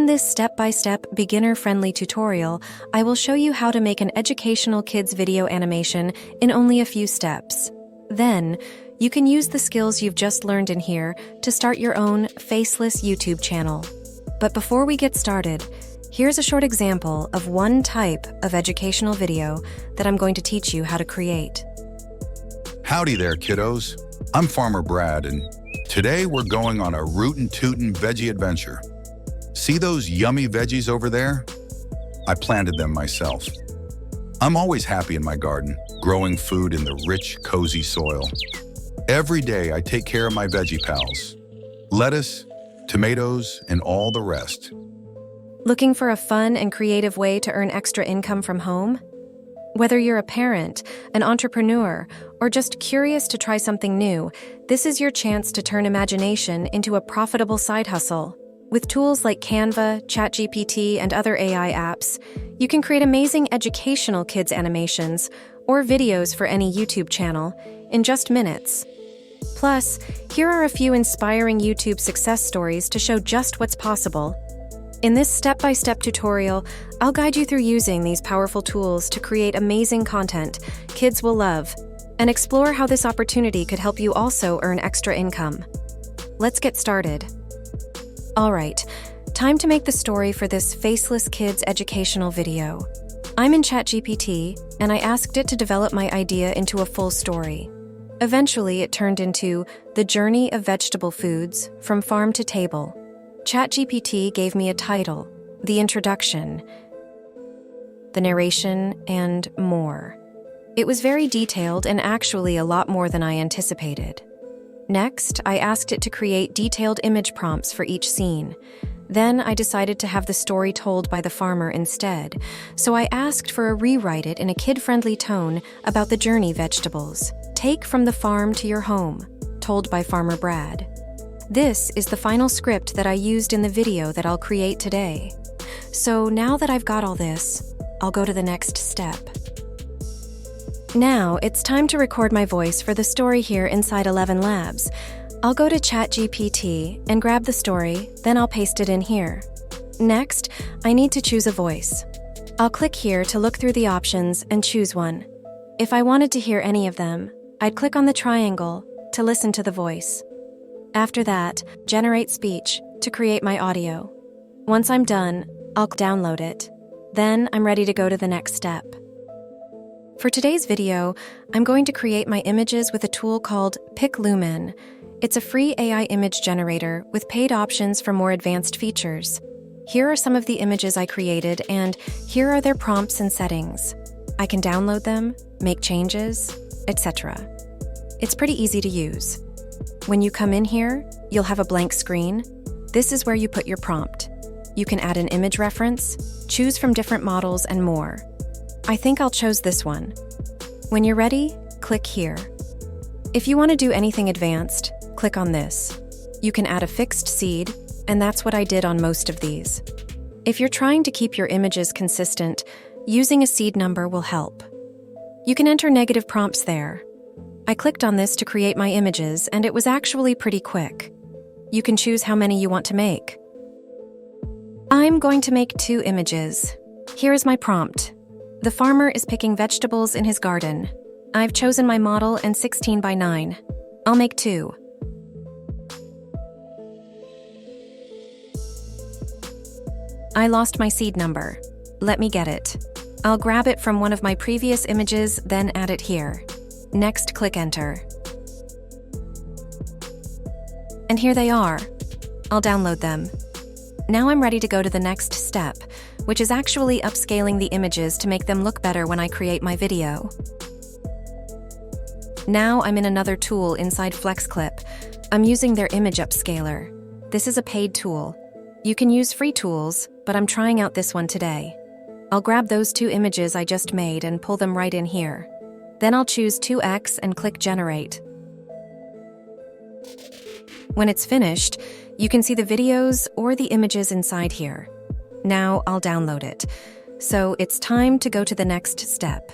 In this step-by-step, beginner-friendly tutorial, I will show you how to make an educational kids video animation in only a few steps. Then, you can use the skills you've just learned in here to start your own Faceless YouTube channel. But before we get started, here's a short example of one type of educational video that I'm going to teach you how to create. Howdy there, kiddos. I'm Farmer Brad, and today we're going on a rootin' tootin' veggie adventure. See those yummy veggies over there? I planted them myself. I'm always happy in my garden, growing food in the rich, cozy soil. Every day I take care of my veggie pals. Lettuce, tomatoes, and all the rest. Looking for a fun and creative way to earn extra income from home? Whether you're a parent, an entrepreneur, or just curious to try something new, this is your chance to turn imagination into a profitable side hustle. With tools like Canva, ChatGPT, and other AI apps, you can create amazing educational kids animations or videos for any YouTube channel in just minutes. Plus, here are a few inspiring YouTube success stories to show just what's possible. In this step-by-step tutorial, I'll guide you through using these powerful tools to create amazing content kids will love, and explore how this opportunity could help you also earn extra income. Let's get started. Alright, time to make the story for this Faceless Kids educational video. I'm in ChatGPT, and I asked it to develop my idea into a full story. Eventually, it turned into The Journey of Vegetable Foods from Farm to Table. ChatGPT gave me a title, the introduction, the narration, and more. It was very detailed and actually a lot more than I anticipated. Next, I asked it to create detailed image prompts for each scene. Then I decided to have the story told by the farmer instead, so I asked for a rewrite it in a kid-friendly tone about the journey vegetables. Take from the farm to your home, told by Farmer Brad. This is the final script that I used in the video that I'll create today. So now that I've got all this, I'll go to the next step. Now, it's time to record my voice for the story here inside 11 Labs. I'll go to ChatGPT and grab the story, then I'll paste it in here. Next, I need to choose a voice. I'll click here to look through the options and choose one. If I wanted to hear any of them, I'd click on the triangle to listen to the voice. After that, generate speech to create my audio. Once I'm done, I'll download it. Then I'm ready to go to the next step. For today's video, I'm going to create my images with a tool called PicLumen. It's a free AI image generator with paid options for more advanced features. Here are some of the images I created, and here are their prompts and settings. I can download them, make changes, etc. It's pretty easy to use. When you come in here, you'll have a blank screen. This is where you put your prompt. You can add an image reference, choose from different models, and more. I think I'll choose this one. When you're ready, click here. If you want to do anything advanced, click on this. You can add a fixed seed, and that's what I did on most of these. If you're trying to keep your images consistent, using a seed number will help. You can enter negative prompts there. I clicked on this to create my images, and it was actually pretty quick. You can choose how many you want to make. I'm going to make 2 images. Here's my prompt. The farmer is picking vegetables in his garden. I've chosen my model and 16 by 9. I'll make 2. I lost my seed number. Let me get it. I'll grab it from one of my previous images, then add it here. Next, click Enter. And here they are. I'll download them. Now I'm ready to go to the next step, which is actually upscaling the images to make them look better when I create my video. Now I'm in another tool inside FlexClip. I'm using their image upscaler. This is a paid tool. You can use free tools, but I'm trying out this one today. I'll grab those 2 images I just made and pull them right in here. Then I'll choose 2x and click Generate. When it's finished, you can see the videos or the images inside here. Now I'll download it. So it's time to go to the next step.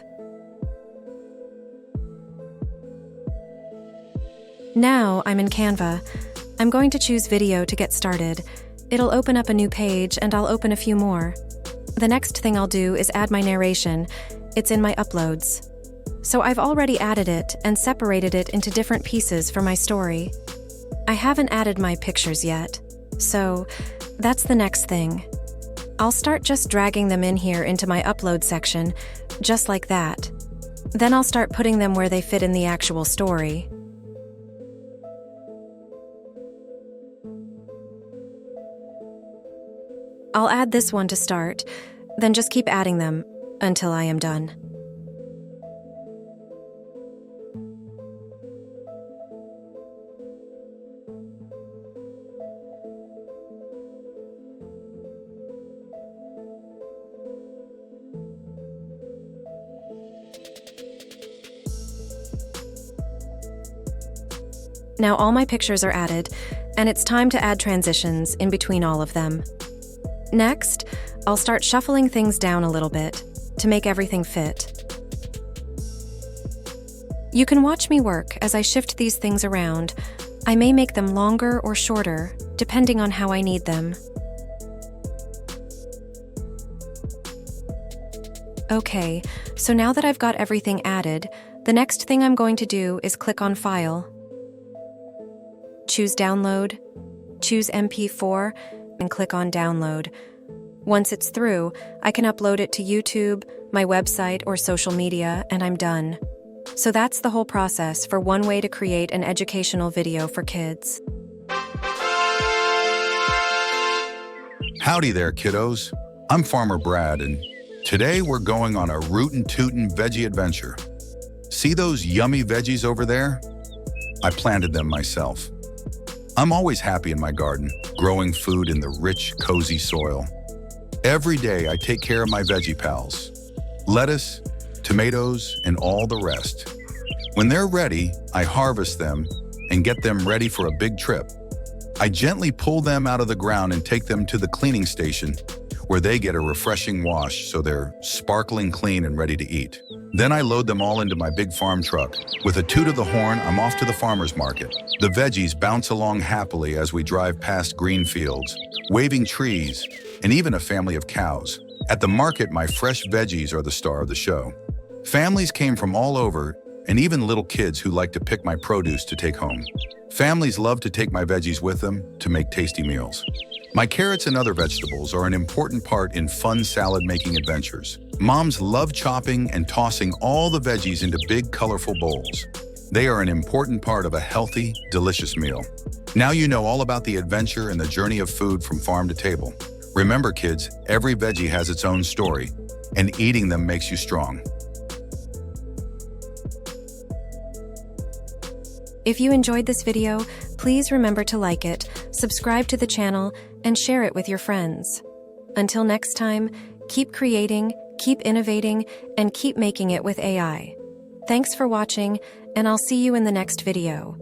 Now I'm in Canva. I'm going to choose video to get started. It'll open up a new page and I'll open a few more. The next thing I'll do is add my narration. It's in my uploads. So I've already added it and separated it into different pieces for my story. I haven't added my pictures yet, so that's the next thing. I'll start just dragging them in here into my upload section, just like that. Then I'll start putting them where they fit in the actual story. I'll add this one to start, then just keep adding them until I am done. Now all my pictures are added, and it's time to add transitions in between all of them. Next, I'll start shuffling things down a little bit to make everything fit. You can watch me work as I shift these things around. I may make them longer or shorter, depending on how I need them. Okay, so now that I've got everything added, the next thing I'm going to do is click on File. Choose Download, choose MP4, and click on Download. Once it's through, I can upload it to YouTube, my website, or social media, and I'm done. So that's the whole process for one way to create an educational video for kids. Howdy there, kiddos. I'm Farmer Brad, and today we're going on a rootin' tootin' veggie adventure. See those yummy veggies over there? I planted them myself. I'm always happy in my garden, growing food in the rich, cozy soil. Every day I take care of my veggie pals, lettuce, tomatoes, and all the rest. When they're ready, I harvest them and get them ready for a big trip. I gently pull them out of the ground and take them to the cleaning station, where they get a refreshing wash so they're sparkling clean and ready to eat. Then I load them all into my big farm truck. With a toot of the horn, I'm off to the farmer's market. The veggies bounce along happily as we drive past green fields, waving trees, and even a family of cows. At the market, my fresh veggies are the star of the show. Families came from all over, and even little kids who like to pick my produce to take home. Families love to take my veggies with them to make tasty meals. My carrots and other vegetables are an important part in fun salad-making adventures. Moms love chopping and tossing all the veggies into big, colorful bowls. They are an important part of a healthy, delicious meal. Now you know all about the adventure and the journey of food from farm to table. Remember, kids, every veggie has its own story, and eating them makes you strong. If you enjoyed this video, please remember to like it, subscribe to the channel, and share it with your friends. Until next time, keep creating, keep innovating, and keep making it with AI. Thanks for watching, and I'll see you in the next video.